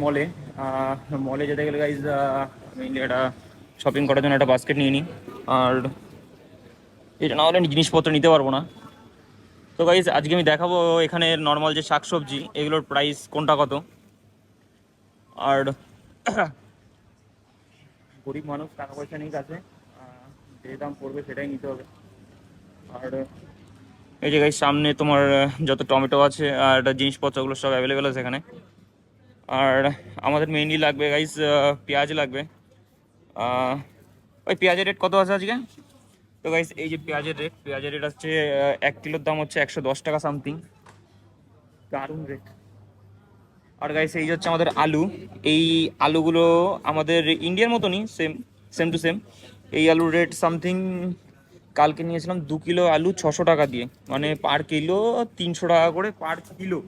মলে। মলে যেতে গেলে গাইজ মেইনলি একটা শপিং করার জন্য একটা বাস্কেট নিয়ে নিই, আর এটা না হলে জিনিসপত্র নিতে পারবো না। তো গাইজ আজকে আমি দেখাবো এখানে নর্মাল যে শাকসবজি এগুলোর প্রাইস কোনটা কত। আর গরিব মানুষ, টাকা পয়সা নেই কাছে, যে দাম পড়বে সেটাই নিতে হবে। আর এই যে গাইজ সামনে তোমার যত টমেটো আছে আর জিনিসপত্রগুলো সব অ্যাভেলেবেল আছে এখানে। আর আমাদের মেইনলি লাগবে গাইজ পেঁয়াজ লাগবে। ওই পেঁয়াজের রেট কত আছে আজকে? তো গাইজ এই যে পেঁয়াজের রেট হচ্ছে 1 কিলোর দাম হচ্ছে 110 টাকা সামথিং, দারুণ রেট। আর গাইস এই যে হচ্ছে আমাদের আলু। এই আলুগুলো আমাদের ইন্ডিয়ার মতনই সেম, সেম টু সেম। এই আলুর রেট সামথিং কালকে নিয়েছিলাম 2 কিলো আলু 600 টাকা দিয়ে, মানে পার কিলো 300 টাকা করে পার কিলো।